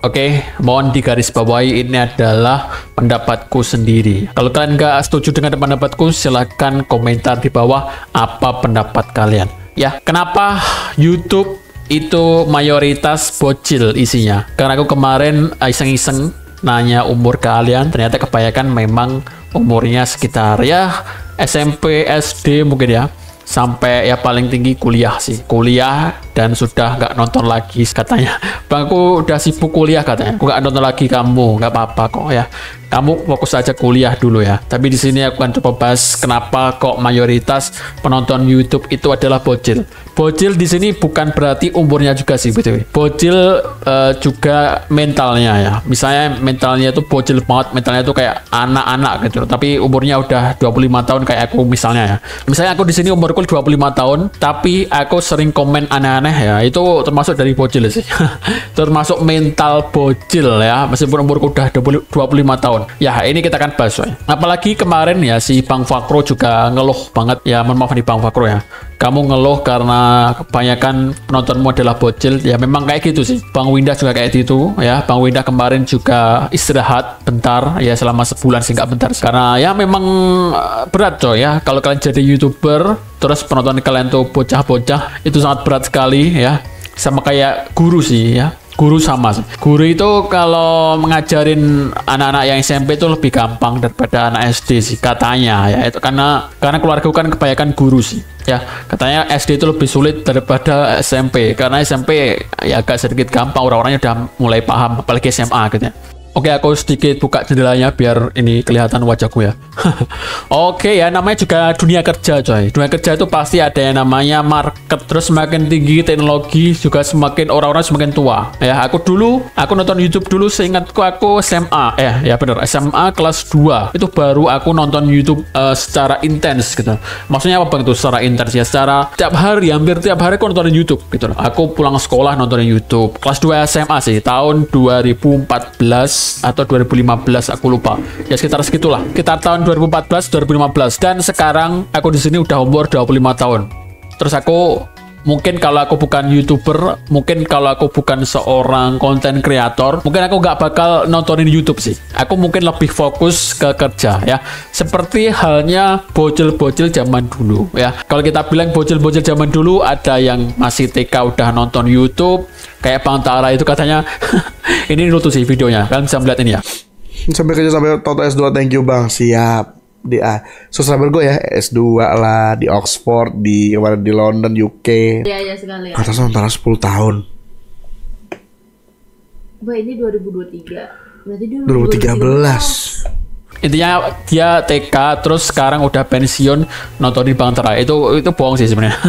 Oke, mohon digarisbawahi ini adalah pendapatku sendiri. Kalau kalian nggak setuju dengan pendapatku, silahkan komentar di bawah apa pendapat kalian. Ya, kenapa YouTube itu mayoritas bocil isinya? Karena aku kemarin iseng-iseng nanya umur kalian, ternyata kebanyakan memang umurnya sekitar ya SMP, SD mungkin ya. Sampai ya paling tinggi kuliah sih, kuliah dan sudah nggak nonton lagi katanya. Bang, aku udah sibuk kuliah katanya, aku nggak nonton lagi kamu, nggak apa-apa kok ya, kamu fokus aja kuliah dulu ya. Tapi di sini aku akan coba bahas kenapa kok mayoritas penonton YouTube itu adalah bocil. Bocil di sini bukan berarti umurnya juga sih, betul. Bocil juga mentalnya ya. Misalnya mentalnya itu bocil banget, mentalnya itu kayak anak-anak gitu. Tapi umurnya udah 25 tahun kayak aku misalnya ya. Misalnya aku di sini umurku 25 tahun, tapi aku sering komen aneh-aneh ya. Itu termasuk dari bocil sih. Termasuk mental bocil ya, meskipun umurku udah 25 tahun. Ya, ini kita akan bahas ya. Apalagi kemarin ya si Bang Fakro juga ngeluh banget ya, mohon maaf nih Bang Fakro ya. Kamu ngeluh karena kebanyakan penontonmu adalah bocil. Ya memang kayak gitu sih. Bang Winda juga kayak gitu ya. Bang Winda kemarin juga istirahat bentar ya, selama sebulan sih, nggak bentar. Karena ya memang berat coy ya. Kalau kalian jadi YouTuber terus penonton kalian tuh bocah-bocah, itu sangat berat sekali ya. Sama kayak guru sih ya. Guru sama sih. Guru itu kalau mengajarin anak-anak yang SMP itu lebih gampang daripada anak SD sih katanya ya. Itu karena keluarga kan kebanyakan guru sih. Ya, katanya SD itu lebih sulit daripada SMP karena SMP ya agak sedikit gampang, orang-orangnya udah mulai paham, apalagi SMA gitu ya. Oke, aku sedikit buka jendelanya biar ini kelihatan wajahku ya. Oke ya, namanya juga dunia kerja coy. Dunia kerja itu pasti ada yang namanya market. Terus semakin tinggi teknologi juga semakin orang-orang semakin tua. Ya, aku nonton YouTube dulu seingatku aku SMA. Ya bener, SMA kelas 2. Itu baru aku nonton YouTube secara intens gitu. Maksudnya apa Bang itu secara intens ya? Secara hampir tiap hari aku nontonin YouTube gitu loh. Aku pulang sekolah nontonin YouTube. Kelas 2 SMA sih, tahun 2014 atau 2015 aku lupa ya, sekitar segitulah, sekitar tahun 2014 2015. Dan sekarang aku di sini udah umur 25 tahun. Terus aku mungkin kalau aku bukan YouTuber, mungkin kalau aku bukan seorang konten kreator, mungkin aku nggak bakal nontonin YouTube sih. Aku mungkin lebih fokus ke kerja ya. Seperti halnya bocil-bocil zaman dulu ya. Kalau kita bilang bocil-bocil zaman dulu, ada yang masih TK udah nonton YouTube. Kayak Bang Tara itu katanya, ini lucu sih videonya, kalian bisa melihat ini ya. Sampai kerja sampai Toto S2, thank you Bang, siap. Di subscriber gue ya, S2 lah, di Oxford, di London, UK. Iya sekali. Atas antara 10 tahun. Wah, ini 2023. Berarti 2013. Intinya dia TK terus sekarang udah pensiun nontonin Bang Tara. Itu bohong sih sebenarnya.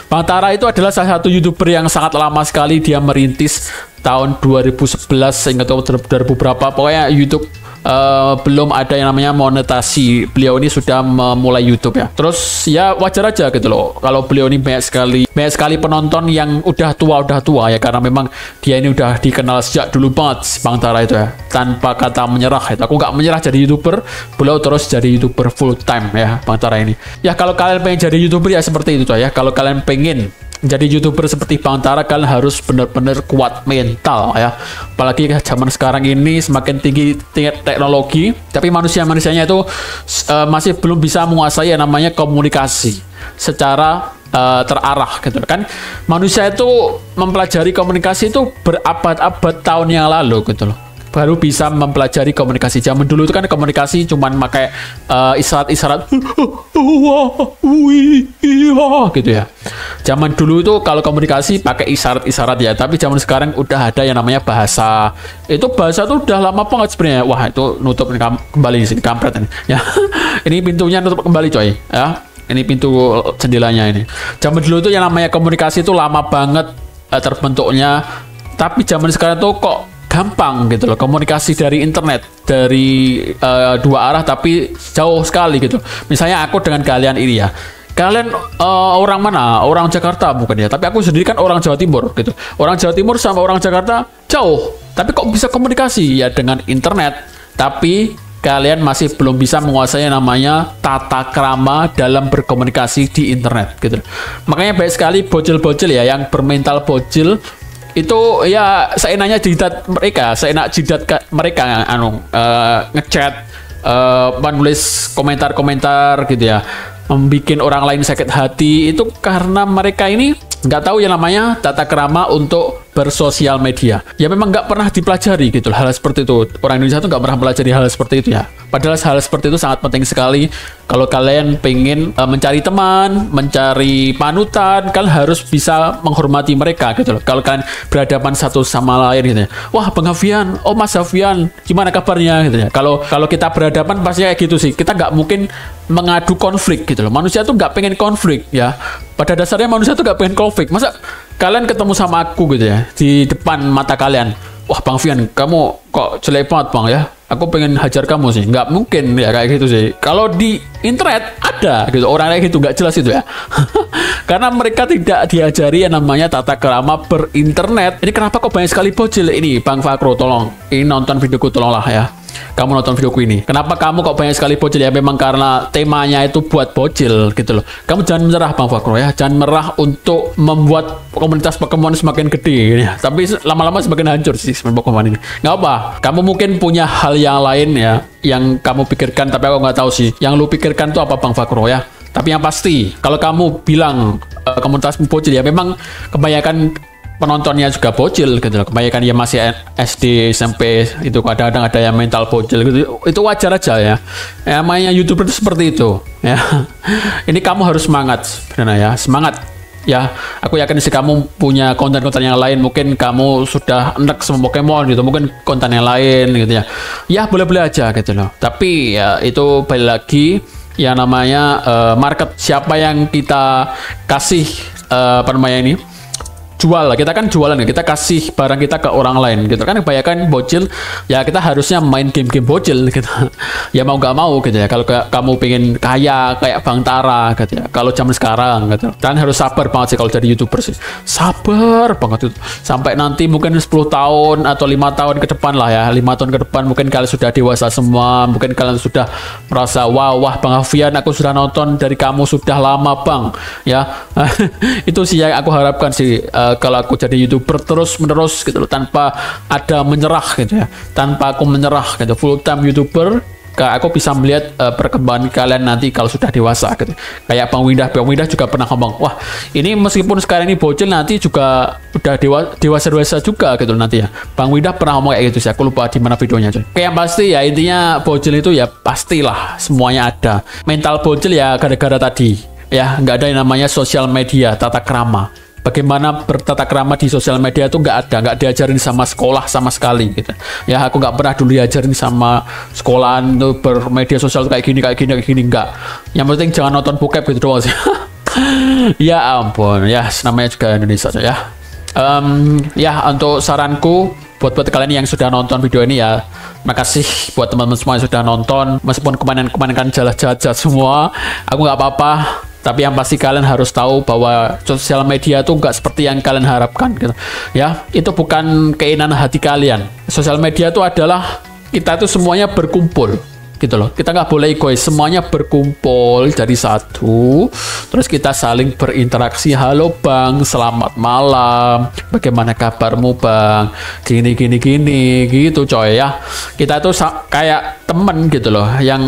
Bang Tara itu adalah salah satu YouTuber yang sangat lama sekali dia merintis tahun 2011 sehingga tahun 2000 berapa, pokoknya YouTube belum ada yang namanya monetasi. Beliau ini sudah memulai YouTube ya. Terus ya wajar aja gitu loh kalau beliau ini banyak sekali penonton yang udah tua ya, karena memang dia ini udah dikenal sejak dulu banget si Bang Tara itu ya, tanpa kata menyerah itu. Aku nggak menyerah jadi YouTuber, beliau terus jadi YouTuber full time ya Bang Tara ini. Ya kalau kalian pengen jadi YouTuber ya seperti itu tuh ya. Kalau kalian pengen jadi YouTuber seperti Bang Tara, kalian harus benar-benar kuat mental ya. Apalagi zaman sekarang ini semakin tinggi tingkat teknologi, tapi manusianya itu masih belum bisa menguasai yang namanya komunikasi secara terarah gitu kan. Manusia itu mempelajari komunikasi itu berabad-abad tahun yang lalu gitu loh, baru bisa mempelajari komunikasi. Zaman dulu itu kan komunikasi cuman pakai isyarat-isyarat gitu ya. Zaman dulu itu kalau komunikasi pakai isyarat-isyarat ya, tapi zaman sekarang udah ada yang namanya bahasa. Itu bahasa tuh udah lama banget sebenarnya. Wah, itu nutup kembali di sini kampret ini. Ya. Ini pintunya nutup kembali coy, ya. Ini pintu jendelanya ini. Zaman dulu tuh yang namanya komunikasi itu lama banget terbentuknya, tapi zaman sekarang tuh kok gampang gitu loh, komunikasi dari internet, dari dua arah tapi jauh sekali gitu. Misalnya aku dengan kalian ini ya, kalian orang mana? Orang Jakarta bukan ya, tapi aku sendiri kan orang Jawa Timur gitu. Orang Jawa Timur sama orang Jakarta jauh, tapi kok bisa komunikasi ya dengan internet. Tapi kalian masih belum bisa menguasai namanya tata krama dalam berkomunikasi di internet gitu. Makanya banyak sekali bocil-bocil ya yang bermental bocil itu ya seenaknya jidat mereka, seenak jidat mereka ngechat, menulis komentar-komentar gitu ya, membuat orang lain sakit hati, itu karena mereka ini nggak tahu yang namanya tata krama untuk bersosial media. Ya memang nggak pernah dipelajari gitu hal seperti itu. Orang Indonesia tuh nggak pernah pelajari hal seperti itu ya. Padahal hal seperti itu sangat penting sekali. Kalau kalian pengen mencari teman, mencari panutan, kalian harus bisa menghormati mereka gitu loh. Kalau kalian berhadapan satu sama lain gitu ya. Wah Bang Hafian, oh Mas Hafian, gimana kabarnya gitu ya. Kalau kita berhadapan pasti kayak gitu sih. Kita nggak mungkin mengadu konflik gitu loh. Manusia tuh nggak pengen konflik ya. Pada dasarnya manusia tuh nggak pengen konflik. Masa kalian ketemu sama aku gitu ya di depan mata kalian, wah Bang Fian, kamu kok jelek banget Bang ya, aku pengen hajar kamu sih. Nggak mungkin ya kayak gitu sih. Kalau di internet ada gitu orang kayak gitu, nggak jelas itu ya. Karena mereka tidak diajari yang namanya tata krama berinternet. Ini kenapa kok banyak sekali bocil ini Bang Fakro, tolong ini nonton videoku tolonglah ya. Kamu nonton videoku ini. Kenapa kamu kok banyak sekali bocil ya? Memang karena temanya itu buat bocil gitu loh. Kamu jangan menyerah Bang Fakro ya. Jangan merah untuk membuat komunitas Pokemon semakin gede ya. Tapi lama-lama semakin hancur sih Pokemon ini. Nggak apa. Kamu mungkin punya hal yang lain ya yang kamu pikirkan, tapi aku nggak tahu sih. Yang lu pikirkan tuh apa Bang Fakro ya? Tapi yang pasti kalau kamu bilang komunitas bocil ya, memang kebanyakan penontonnya juga bocil gitu loh. Kebanyakan ya masih SD, SMP, itu kadang-kadang ada yang mental bocil gitu. Itu wajar aja ya. Namanya YouTuber itu seperti itu ya. Ini kamu harus semangat sebenarnya ya. Semangat ya. Aku yakin sih kamu punya konten-konten yang lain. Mungkin kamu sudah enek sama Pokemon gitu. Mungkin konten yang lain gitu ya. Ya boleh-boleh aja gitu loh. Tapi ya itu balik lagi yang namanya market, siapa yang kita kasih apa namanya ini, jual. Kita kan jualan ya, kita kasih barang kita ke orang lain gitu kan. Kebanyakan bocil ya, kita harusnya main game-game bocil gitu. Ya mau nggak mau gitu ya. Kalau kamu pengen kaya kayak Bang Tara gitu ya, kalau zaman sekarang gitu, dan harus sabar banget sih kalau jadi YouTuber sih. Sabar banget itu. Sampai nanti mungkin 10 tahun atau 5 tahun ke depan lah ya, 5 tahun ke depan mungkin kalian sudah dewasa semua, mungkin kalian sudah merasa wah Bang Hafian, aku sudah nonton dari kamu sudah lama Bang ya. Itu sih yang aku harapkan sih. Kalau aku jadi YouTuber terus-menerus gitu loh, tanpa ada menyerah gitu ya, tanpa aku menyerah gitu, full time YouTuber, aku bisa melihat perkembangan kalian nanti kalau sudah dewasa gitu. Kayak Bang Windah juga pernah ngomong, wah ini meskipun sekarang ini bocil, nanti juga udah dewasa juga gitu nanti ya. Bang Windah pernah ngomong kayak gitu sih, aku lupa di mana videonya coy. Kayak pasti ya, intinya bocil itu ya pastilah semuanya ada. Mental bocil ya gara-gara tadi ya, nggak ada yang namanya sosial media, tata krama. Bagaimana bertata krama di sosial media itu nggak diajarin sama sekolah sama sekali gitu ya. Aku nggak pernah dulu diajarin sama sekolahan itu bermedia sosial kayak gini nggak. Yang penting jangan nonton bokep gitu doang sih. Ya ampun ya, namanya juga Indonesia ya. Ya untuk saranku buat kalian yang sudah nonton video ini ya, makasih buat teman-teman semua yang sudah nonton. Meskipun kemarin kan jahat semua, aku nggak apa-apa. Tapi yang pasti kalian harus tahu bahwa sosial media itu nggak seperti yang kalian harapkan gitu. Ya, itu bukan keinginan hati kalian. Sosial media itu adalah kita itu semuanya berkumpul gitu loh. Kita nggak boleh egois, semuanya berkumpul jadi satu, terus kita saling berinteraksi. Halo Bang, selamat malam, bagaimana kabarmu Bang, gini gitu coy ya. Kita tuh kayak temen gitu loh, yang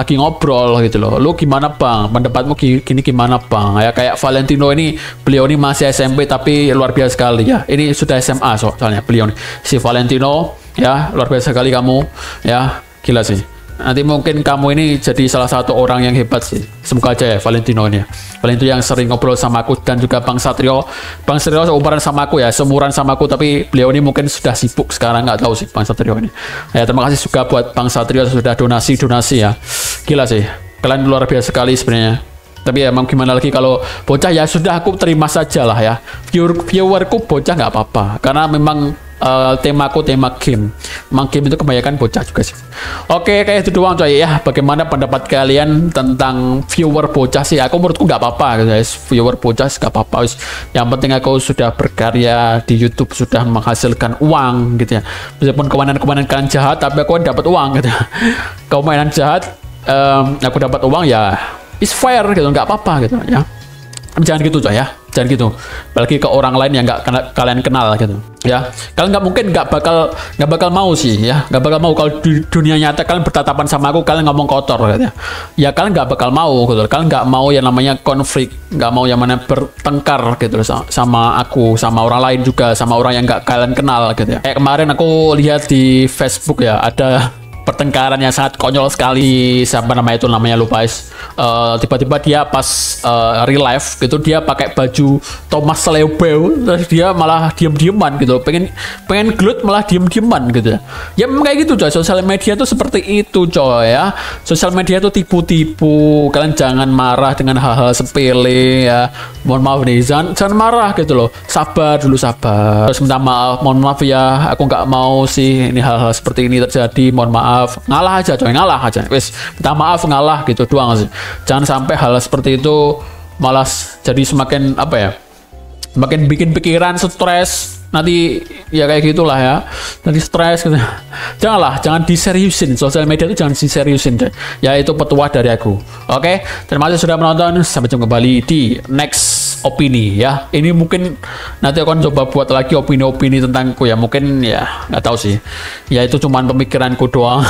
lagi ngobrol gitu loh. Lu gimana Bang, pendapatmu gini gimana Bang ya. Kayak Valentino ini, beliau ini masih SMP tapi luar biasa sekali ya. Ini sudah SMA soalnya beliau nih, si Valentino ya, luar biasa sekali kamu ya. Gila sih. Nanti mungkin kamu ini jadi salah satu orang yang hebat sih. Semoga aja ya Valentino ini. Valentino yang sering ngobrol sama aku, dan juga Bang Satrio. Bang Satrio seumuran sama aku ya, seumuran sama aku, tapi beliau ini mungkin sudah sibuk sekarang, nggak tahu sih Bang Satrio ini. Ya terima kasih juga buat Bang Satrio sudah donasi ya. Gila sih. Kalian luar biasa sekali sebenarnya. Tapi ya emang gimana lagi, kalau bocah ya sudah, aku terima saja lah ya. Viewerku bocah nggak apa-apa, karena memang temaku tema game. Memang game itu kebanyakan bocah juga sih. Oke, kayak itu doang coy ya. Bagaimana pendapat kalian tentang viewer bocah sih? Aku menurutku nggak apa-apa guys. Viewer bocah nggak apa-apa. Yang penting aku sudah berkarya di YouTube, sudah menghasilkan uang gitu ya. Meskipun kemarin kalian jahat, tapi aku dapat uang gitu. Kau mainan jahat, aku dapat uang ya, is fair gitu, nggak apa-apa gitu ya. Jangan gitu coy ya. Jangan gitu. Apalagi ke orang lain yang nggak kalian kenal gitu. Ya, kalian nggak bakal mau sih ya, nggak bakal mau kalau di dunia nyata kalian bertatapan sama aku, kalian ngomong kotor gitu ya. Ya kalian nggak bakal mau gitu. Kalian nggak mau yang namanya konflik, nggak mau yang mana bertengkar gitu sama aku, sama orang lain juga, sama orang yang nggak kalian kenal gitu ya. Kayak kemarin aku lihat di Facebook ya, ada pertengkaran yang sangat konyol sekali. Siapa namanya itu, namanya lupa. Tiba-tiba dia pas real life gitu, dia pakai baju Thomas Leobel, terus dia malah diem-dieman gitu, pengen gelut malah diem-dieman gitu ya. Memang kayak gitu coy, sosial media tuh seperti itu coy ya. Sosial media tuh tipu-tipu. Kalian jangan marah dengan hal-hal sepele ya. Mohon maaf nih, jangan marah gitu loh. Sabar dulu, sabar. Terus minta maaf, mohon maaf ya, aku nggak mau sih ini hal-hal seperti ini terjadi, mohon maaf. Ngalah aja coy, ngalah aja, wes minta maaf, ngalah gitu doang sih. Jangan sampai hal seperti itu malah jadi semakin apa ya, semakin bikin pikiran stres nanti ya, kayak gitulah ya, nanti stres gitu. Jangan diseriusin, sosial media itu jangan diseriusin coy. Ya itu petua dari aku. Oke, terima kasih sudah menonton, sampai jumpa kembali di next opini ya. Ini mungkin nanti akan coba buat lagi opini-opini tentangku ya, mungkin ya nggak tahu sih ya, itu cuman pemikiranku doang.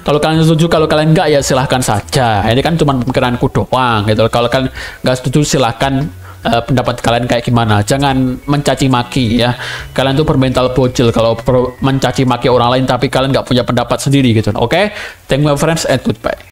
Kalau kalian setuju, kalau kalian nggak ya silahkan saja, ini kan cuman pemikiranku doang gitu. Kalau kalian nggak setuju silahkan pendapat kalian kayak gimana. Jangan mencaci maki ya, kalian tuh bermental bocil kalau mencaci maki orang lain tapi kalian nggak punya pendapat sendiri gitu. Oke, thank you my friends and goodbye.